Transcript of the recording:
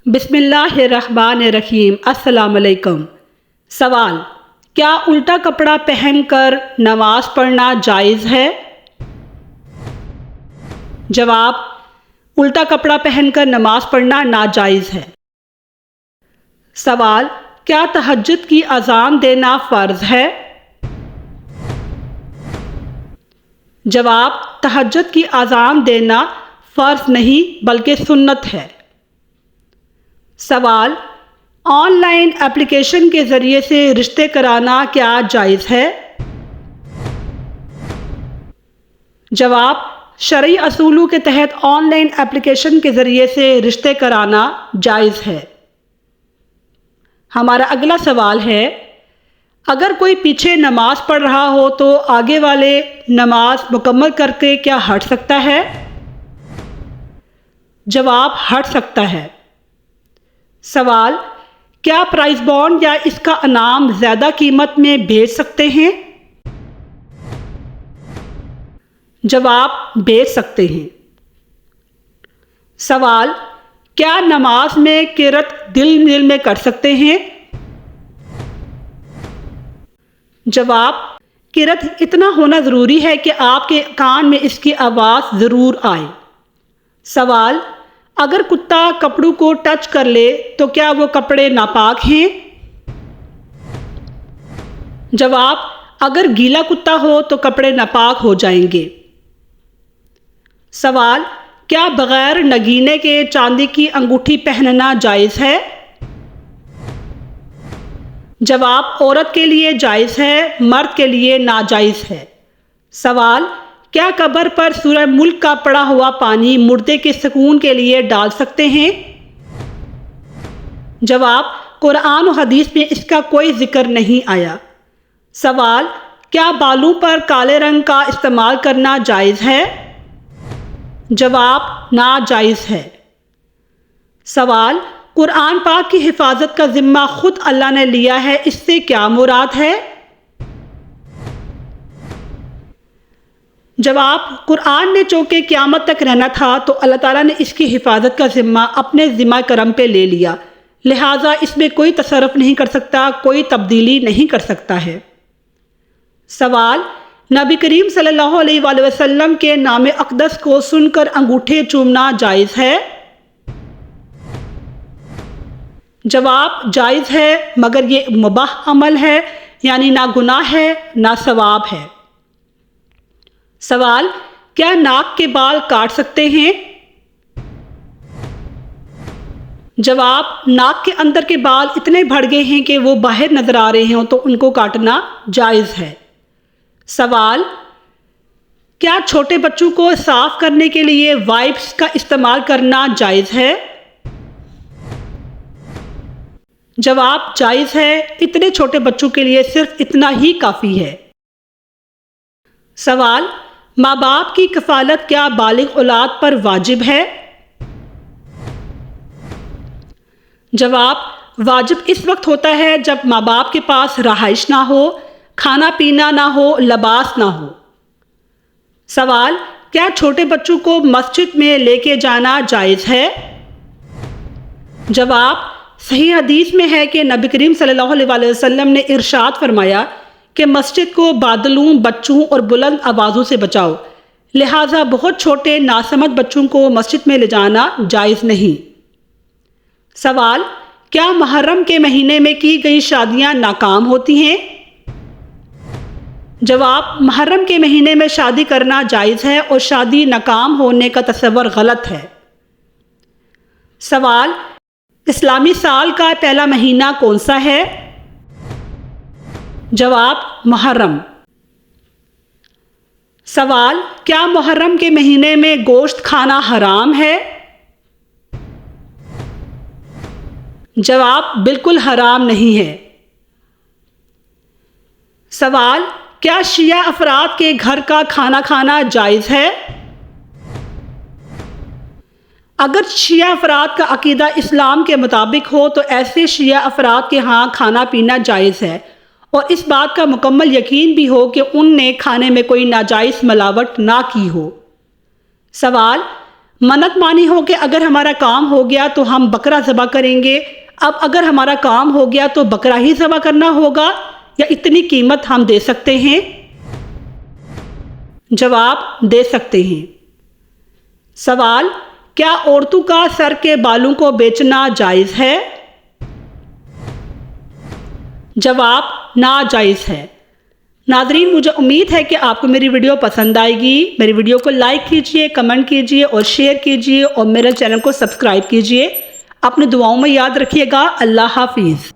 بسم اللہ الرحمن الرحیم۔ السلام علیکم۔ سوال: کیا الٹا کپڑا پہن کر نماز پڑھنا جائز ہے؟ جواب: الٹا کپڑا پہن کر نماز پڑھنا ناجائز ہے۔ سوال: کیا تہجد کی اذان دینا فرض ہے؟ جواب: تہجد کی اذان دینا فرض نہیں بلکہ سنت ہے۔ سوال: آن لائن اپلیکیشن کے ذریعے سے رشتے کرانا کیا جائز ہے؟ جواب: شرعی اصولوں کے تحت آن لائن اپلیکیشن کے ذریعے سے رشتے کرانا جائز ہے۔ ہمارا اگلا سوال ہے: اگر کوئی پیچھے نماز پڑھ رہا ہو تو آگے والے نماز مکمل کر کے کیا ہٹ سکتا ہے؟ جواب: ہٹ سکتا ہے۔ سوال: کیا پرائز بانڈ یا اس کا انعام زیادہ قیمت میں بیچ سکتے ہیں؟ جواب: بیچ سکتے ہیں۔ سوال: کیا نماز میں قرأت دل میں کر سکتے ہیں؟ جواب: قرأت اتنا ہونا ضروری ہے کہ آپ کے کان میں اس کی آواز ضرور آئے۔ سوال: اگر کتا کپڑوں کو ٹچ کر لے تو کیا وہ کپڑے ناپاک ہیں؟ جواب: اگر گیلا کتا ہو تو کپڑے ناپاک ہو جائیں گے۔ سوال: کیا بغیر نگینے کے چاندی کی انگوٹھی پہننا جائز ہے؟ جواب: عورت کے لیے جائز ہے، مرد کے لیے ناجائز ہے۔ سوال: کیا قبر پر سورہ ملک کا پڑا ہوا پانی مردے کے سکون کے لیے ڈال سکتے ہیں؟ جواب: قرآن و حدیث میں اس کا کوئی ذکر نہیں آیا۔ سوال: کیا بالوں پر کالے رنگ کا استعمال کرنا جائز ہے؟ جواب: ناجائز ہے۔ سوال: قرآن پاک کی حفاظت کا ذمہ خود اللہ نے لیا ہے، اس سے کیا مراد ہے؟ جواب: قرآن نے چونکہ قیامت تک رہنا تھا تو اللہ تعالیٰ نے اس کی حفاظت کا ذمہ اپنے ذمہ کرم پہ لے لیا، لہٰذا اس میں کوئی تصرف نہیں کر سکتا، کوئی تبدیلی نہیں کر سکتا ہے۔ سوال: نبی کریم صلی اللہ علیہ وآلہ وسلم کے نام اقدس کو سن کر انگوٹھے چومنا جائز ہے؟ جواب: جائز ہے، مگر یہ مباح عمل ہے، یعنی نہ گناہ ہے نہ ثواب ہے۔ سوال: کیا ناک کے بال کاٹ سکتے ہیں؟ جواب: ناک کے اندر کے بال اتنے بڑھ گئے ہیں کہ وہ باہر نظر آ رہے ہوں تو ان کو کاٹنا جائز ہے۔ سوال: کیا چھوٹے بچوں کو صاف کرنے کے لیے وائپس کا استعمال کرنا جائز ہے؟ جواب: جائز ہے، اتنے چھوٹے بچوں کے لیے صرف اتنا ہی کافی ہے۔ سوال: ماں باپ کی کفالت کیا بالغ اولاد پر واجب ہے؟ جواب: واجب اس وقت ہوتا ہے جب ماں باپ کے پاس رہائش نہ ہو، کھانا پینا نہ ہو، لباس نہ ہو۔ سوال: کیا چھوٹے بچوں کو مسجد میں لے کے جانا جائز ہے؟ جواب: صحیح حدیث میں ہے کہ نبی کریم صلی اللہ علیہ وآلہ وسلم نے ارشاد فرمایا کہ مسجد کو بادلوں، بچوں اور بلند آوازوں سے بچاؤ، لہٰذا بہت چھوٹے ناسمجھ بچوں کو مسجد میں لے جانا جائز نہیں۔ سوال: کیا محرم کے مہینے میں کی گئی شادیاں ناکام ہوتی ہیں؟ جواب: محرم کے مہینے میں شادی کرنا جائز ہے اور شادی ناکام ہونے کا تصور غلط ہے۔ سوال: اسلامی سال کا پہلا مہینہ کون سا ہے؟ جواب: محرم۔ سوال: کیا محرم کے مہینے میں گوشت کھانا حرام ہے؟ جواب: بالکل حرام نہیں ہے۔ سوال: کیا شیعہ افراد کے گھر کا کھانا کھانا جائز ہے؟ اگر شیعہ افراد کا عقیدہ اسلام کے مطابق ہو تو ایسے شیعہ افراد کے ہاں کھانا پینا جائز ہے، اور اس بات کا مکمل یقین بھی ہو کہ ان نے کھانے میں کوئی ناجائز ملاوٹ نہ کی ہو۔ سوال: منت مانی ہو کہ اگر ہمارا کام ہو گیا تو ہم بکرا ذبح کریں گے، اب اگر ہمارا کام ہو گیا تو بکرا ہی ذبح کرنا ہوگا یا اتنی قیمت ہم دے سکتے ہیں؟ جواب دے سکتے ہیں۔ سوال، کیا عورتوں کا سر کے بالوں کو بیچنا جائز ہے؟ جواب ناجائز ہے۔ ناظرین، مجھے امید ہے کہ آپ کو میری ویڈیو پسند آئے گی۔ میری ویڈیو کو لائک کیجئے، کمنٹ کیجئے اور شیئر کیجئے اور میرے چینل کو سبسکرائب کیجئے۔ اپنے دعاؤں میں یاد رکھیے گا۔ اللہ حافظ۔